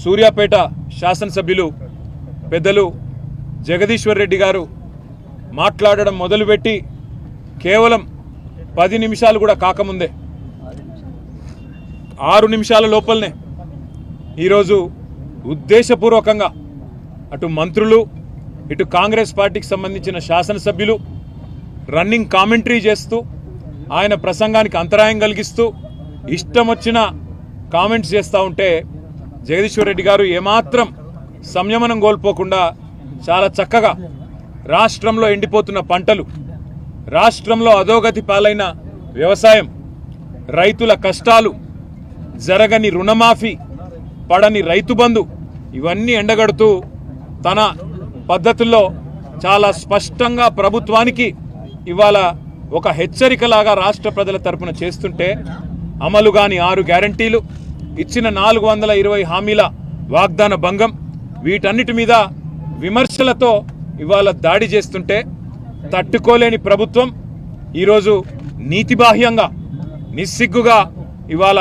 సూర్యాపేట శాసనసభ్యులు పెద్దలు జగదీశ్వర్ రెడ్డి గారు మాట్లాడడం మొదలుపెట్టి కేవలం 10 నిమిషాలు కూడా కాకముందే 6 నిమిషాల లోపలనే ఈరోజు ఉద్దేశపూర్వకంగా అటు మంత్రులు ఇటు కాంగ్రెస్ పార్టీకి సంబంధించిన శాసనసభ్యులు రన్నింగ్ కామెంటరీ చేస్తూ ఆయన ప్రసంగానికి అంతరాయం కలిగిస్తూ ఇష్టం వచ్చిన కామెంట్స్ చేస్తూ ఉంటే జగదీశ్వర్ రెడ్డి గారు ఏమాత్రం సంయమనం కోల్పోకుండా చాలా చక్కగా రాష్ట్రంలో ఎండిపోతున్న పంటలు, రాష్ట్రంలో అధోగతి పాలైన వ్యవసాయం, రైతుల కష్టాలు, జరగని రుణమాఫీ, పడని రైతు బంధు ఇవన్నీ ఎండగడుతూ తన పద్ధతుల్లో చాలా స్పష్టంగా ప్రభుత్వానికి ఇవాళ ఒక హెచ్చరికలాగా రాష్ట్ర ప్రజల తరపున చేస్తుంటే అమలు కాని 6 గ్యారంటీలు, ఇచ్చిన 420 హామీల వాగ్దాన భంగం, వీటన్నిటి మీద విమర్శలతో ఇవాళ దాడి చేస్తుంటే తట్టుకోలేని ప్రభుత్వం ఈరోజు నీతిబాహ్యంగా నిస్సిగ్గుగా ఇవాళ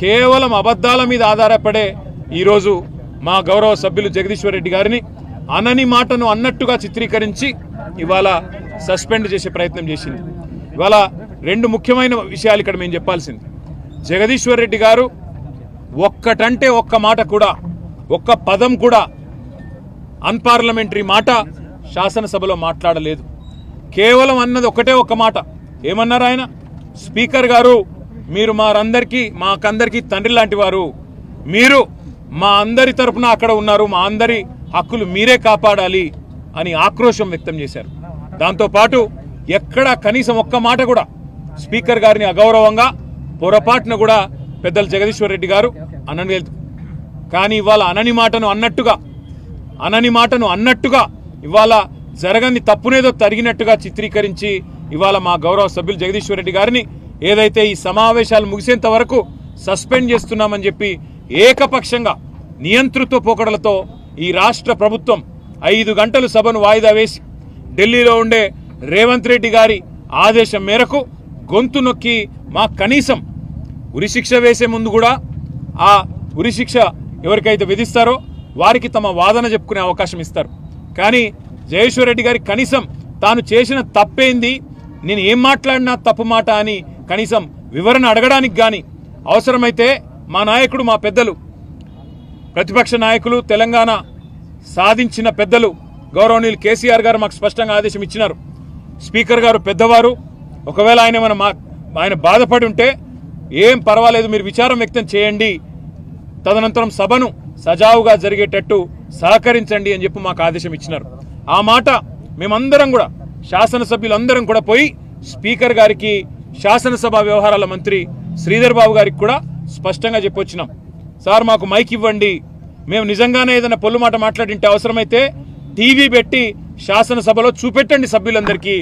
కేవలం అబద్ధాల మీద ఆధారపడే ఈరోజు మా గౌరవ సభ్యులు జగదీశ్వర్ రెడ్డి గారిని అనని మాటను అన్నట్టుగా చిత్రీకరించి ఇవాళ సస్పెండ్ చేసే ప్రయత్నం చేసింది. ఇవాళ 2 ముఖ్యమైన విషయాలు ఇక్కడ మేము చెప్పాల్సింది. జగదీశ్వర్ రెడ్డి గారు ఒక్కటంటే ఒక్క మాట కూడా, ఒక్క పదం కూడా అన్పార్లమెంటరీ మాట శాసనసభలో మాట్లాడలేదు. కేవలం అన్నది ఒకటే ఒక్క మాట. ఏమన్నారు ఆయన? స్పీకర్ గారు, మీరు మాకందరికీ తండ్రి లాంటి వారు, మీరు మా అందరి తరపున అక్కడ ఉన్నారు, మా అందరి హక్కులు మీరే కాపాడాలి అని ఆక్రోశం వ్యక్తం చేశారు. దాంతోపాటు ఎక్కడా కనీసం ఒక్క మాట కూడా స్పీకర్ గారిని అగౌరవంగా పొరపాటున కూడా పెద్దలు జగదీశ్వర్ రెడ్డి గారు అనలేదు. కానీ ఇవాళ అనని మాటను అన్నట్టుగా ఇవాళ జరగని తప్పునేదో తరిగినట్టుగా చిత్రీకరించి ఇవాళ మా గౌరవ సభ్యులు జగదీశ్వర్ రెడ్డి గారిని ఏదైతే ఈ సమావేశాలు ముగిసేంత వరకు సస్పెండ్ చేస్తున్నామని చెప్పి ఏకపక్షంగా నియంతృత్వ పోకడలతో ఈ రాష్ట్ర ప్రభుత్వం 5 గంటలు సభను వాయిదా వేసి ఢిల్లీలో ఉండే రేవంత్ రెడ్డి గారి ఆదేశం మేరకు గొంతు నొక్కి మా కనీసం ఉరిశిక్ష వేసే ముందు కూడా ఆ ఉరిశిక్ష ఎవరికైతే విధిస్తారో వారికి తమ వాదన చెప్పుకునే అవకాశం ఇస్తారు. కానీ జగదీశ్వర్ రెడ్డి గారి కనీసం తాను చేసిన తప్పేంది, నేను ఏం మాట్లాడినా తప్పు మాట అని కనీసం వివరణ అడగడానికి కానీ, అవసరమైతే మా నాయకుడు, మా పెద్దలు, ప్రతిపక్ష నాయకులు, తెలంగాణ సాధించిన పెద్దలు గౌరవనీయులు కేసీఆర్ గారు మాకు స్పష్టంగా ఆదేశం ఇచ్చినారు. స్పీకర్ గారు పెద్దవారు, ఒకవేళ ఆయన బాధపడి ఉంటే ఏం పర్వాలేదు, మీరు విచారం వ్యక్తం చేయండి, తదనంతరం సభను సజావుగా జరిగేటట్టు సహకరించండి అని చెప్పి మాకు ఆదేశం ఇచ్చినారు. ఆ మాట మేమందరం కూడా, శాసనసభ్యులందరం కూడా పోయి స్పీకర్ గారికి, శాసనసభ వ్యవహారాల మంత్రి శ్రీధర్ బాబు గారికి కూడా స్పష్టంగా చెప్పొచ్చినాం. సార్, మాకు మైక్ ఇవ్వండి, మేము నిజంగానే ఏదైనా పొల్లు మాట మాట్లాడింటే అవసరమైతే టీవీ పెట్టి శాసనసభలో చూపెట్టండి, సభ్యులందరికీ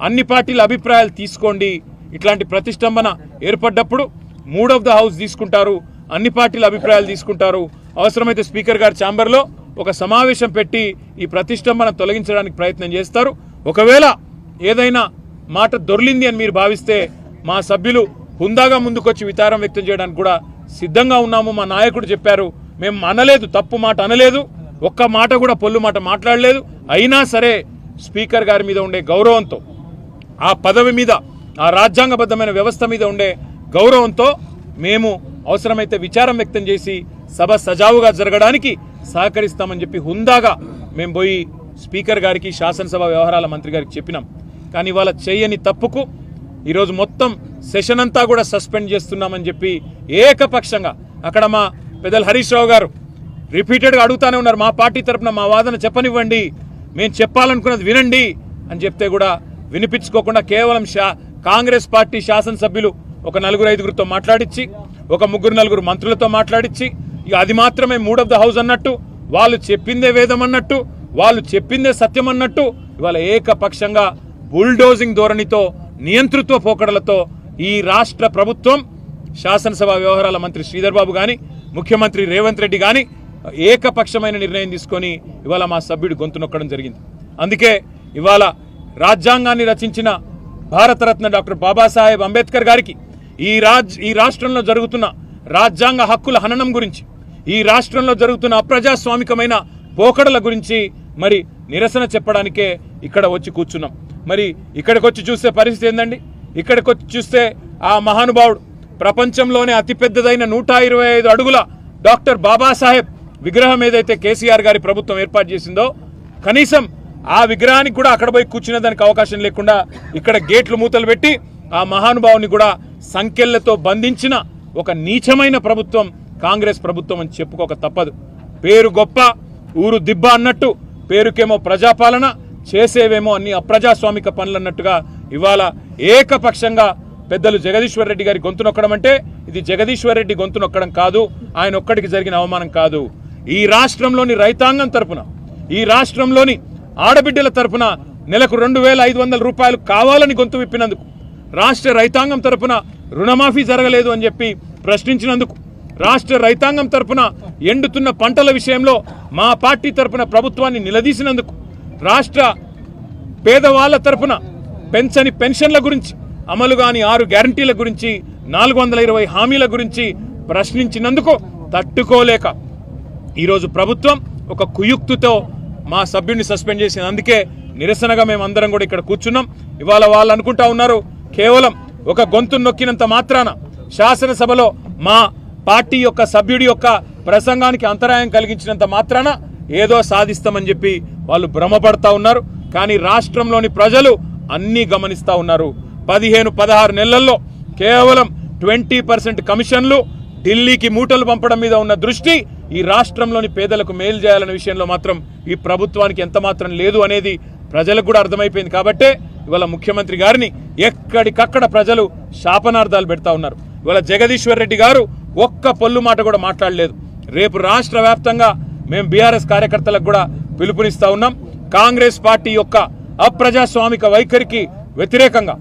అన్ని పార్టీల అభిప్రాయాలు తీసుకోండి. ఇట్లాంటి ప్రతిష్టంభన ఏర్పడ్డప్పుడు మూడ్ ఆఫ్ ద హౌస్ తీసుకుంటారు, అన్ని పార్టీల అభిప్రాయాలు తీసుకుంటారు. అవసరమైతే స్పీకర్ గారి ఛాంబర్లో ఒక సమావేశం పెట్టి ఈ ప్రతిష్టంభన తొలగించడానికి ప్రయత్నం చేస్తారు. ఒకవేళ ఏదైనా మాట దొర్లింది అని మీరు భావిస్తే మా సభ్యులు హుందాగా ముందుకొచ్చి విచారం వ్యక్తం చేయడానికి కూడా సిద్ధంగా ఉన్నాము. మా నాయకుడు చెప్పారు, మేము అనలేదు, తప్పు మాట అనలేదు, ఒక్క మాట కూడా పొల్లు మాట మాట్లాడలేదు. అయినా సరే స్పీకర్ గారి మీద ఉండే గౌరవంతో, ఆ పదవి మీద, ఆ రాజ్యాంగబద్ధమైన వ్యవస్థ మీద ఉండే గౌరవంతో మేము అవసరమైతే విచారం వ్యక్తం చేసి సభ సజావుగా జరగడానికి సహకరిస్తామని చెప్పి హుందాగా మేము పోయి స్పీకర్ గారికి, శాసనసభ వ్యవహారాల మంత్రి గారికి చెప్పినాం. కానీ ఇవాళ చేయని తప్పుకు ఈరోజు మొత్తం సెషన్ అంతా కూడా సస్పెండ్ చేస్తున్నామని చెప్పి ఏకపక్షంగా అక్కడ మా పెద్దలు హరీష్ రావు గారు రిపీటెడ్గా అడుగుతానే ఉన్నారు, మా పార్టీ తరఫున మా వాదన చెప్పనివ్వండి, మేము చెప్పాలనుకున్నది వినండి అని చెప్తే కూడా వినిపించుకోకుండా కేవలం కాంగ్రెస్ పార్టీ శాసనసభ్యులు ఒక 4-5 మాట్లాడించి, ఒక 3-4 మంత్రులతో మాట్లాడించి, ఇక అది మాత్రమే మూడ్ ఆఫ్ ద హౌస్ అన్నట్టు, వాళ్ళు చెప్పిందే వేదం అన్నట్టు, వాళ్ళు చెప్పిందే సత్యం అన్నట్టు ఇవాళ ఏకపక్షంగా బుల్డోజింగ్ ధోరణితో, నియంతృత్వ పోకడలతో ఈ రాష్ట్ర ప్రభుత్వం, శాసనసభ వ్యవహారాల మంత్రి శ్రీధర్ బాబు కానీ, ముఖ్యమంత్రి రేవంత్ రెడ్డి కానీ ఏకపక్షమైన నిర్ణయం తీసుకొని ఇవాళ మా సభ్యుడు గొంతు నొక్కడం జరిగింది. అందుకే ఇవాళ రాజ్యాంగాన్ని రచించిన భారతరత్న డాక్టర్ బాబాసాహెబ్ అంబేద్కర్ గారికి ఈ రాష్ట్రంలో జరుగుతున్న రాజ్యాంగ హక్కుల హననం గురించి, ఈ రాష్ట్రంలో జరుగుతున్న అప్రజాస్వామికమైన పోకడల గురించి మరి నిరసన చెప్పడానికే ఇక్కడ వచ్చి కూర్చున్నాం. మరి ఇక్కడికి వచ్చి చూస్తే పరిస్థితి ఏందండి? ఇక్కడికి వచ్చి చూస్తే ఆ మహానుభావుడు ప్రపంచంలోనే అతిపెద్దదైన 125 అడుగుల డాక్టర్ బాబాసాహెబ్ విగ్రహం ఏదైతే కేసీఆర్ గారి ప్రభుత్వం ఏర్పాటు చేసిందో కనీసం ఆ విగ్రహానికి కూడా అక్కడ పోయి కూర్చునే దానికి అవకాశం లేకుండా ఇక్కడ గేట్లు మూతలు పెట్టి ఆ మహానుభావుని కూడా సంకెళ్లతో బంధించిన ఒక నీచమైన ప్రభుత్వం కాంగ్రెస్ ప్రభుత్వం అని చెప్పుకోక తప్పదు. పేరు గొప్ప ఊరు దిబ్బ అన్నట్టు పేరుకేమో ప్రజాపాలన చేసేవేమో అన్ని అప్రజాస్వామిక పనులు అన్నట్టుగా ఇవాళ ఏకపక్షంగా పెద్దలు జగదీశ్వర్ రెడ్డి గారి గొంతు నొక్కడం అంటే ఇది జగదీశ్వర్ రెడ్డి గొంతు నొక్కడం కాదు, ఆయన ఒక్కడికి జరిగిన అవమానం కాదు. ఈ రాష్ట్రంలోని రైతాంగం తరపున ఈ రాష్ట్రంలోని ఆడబిడ్డల తరపున నెలకు 2,500 రూపాయలు కావాలని గొంతు విప్పినందుకు, రాష్ట్ర రైతాంగం తరపున రుణమాఫీ జరగలేదు అని చెప్పి ప్రశ్నించినందుకు, రాష్ట్ర రైతాంగం తరపున ఎండుతున్న పంటల విషయంలో మా పార్టీ తరపున ప్రభుత్వాన్ని నిలదీసినందుకు, రాష్ట్ర పేదవాళ్ల తరపున పెంచని పెన్షన్ల గురించి, అమలు కాని 6 గ్యారంటీల గురించి, 420 హామీల గురించి ప్రశ్నించినందుకు తట్టుకోలేక ఈరోజు ప్రభుత్వం ఒక కుయుక్తితో మా సభ్యుడిని సస్పెండ్ చేసింది. అందుకే నిరసనగా మేమందరం కూడా ఇక్కడ కూర్చున్నాం. ఇవాళ వాళ్ళు అనుకుంటా ఉన్నారు కేవలం ఒక గొంతు నొక్కినంత మాత్రాన శాసనసభలో మా పార్టీ యొక్క సభ్యుడి యొక్క ప్రసంగానికి అంతరాయం కలిగించినంత మాత్రాన ఏదో సాధిస్తామని చెప్పి వాళ్ళు భ్రమపడతా ఉన్నారు. కానీ రాష్ట్రంలోని ప్రజలు అన్నీ గమనిస్తూ ఉన్నారు. 15-16 నెలల్లో కేవలం 20% కమిషన్లు, ఢిల్లీకి మూటలు పంపడం మీద ఉన్న దృష్టి ఈ రాష్ట్రంలోని పేదలకు మేలు చేయాలనే విషయంలో మాత్రం ఈ ప్రభుత్వానికి ఎంత మాత్రం లేదు అనేది ప్రజలకు కూడా అర్థమైపోయింది. కాబట్టే ఇవాళ ముఖ్యమంత్రి గారిని ఎక్కడికక్కడ ప్రజలు శాపనార్థాలు పెడతా ఉన్నారు. ఇవాళ జగదీశ్వర్ రెడ్డి గారు ఒక్క పొల్లు మాట కూడా మాట్లాడలేదు. రేపు రాష్ట్ర వ్యాప్తంగా మేము బీఆర్ఎస్ కార్యకర్తలకు కూడా పిలుపునిస్తా ఉన్నాం. కాంగ్రెస్ పార్టీ యొక్క అప్రజాస్వామిక వైఖరికి వ్యతిరేకంగా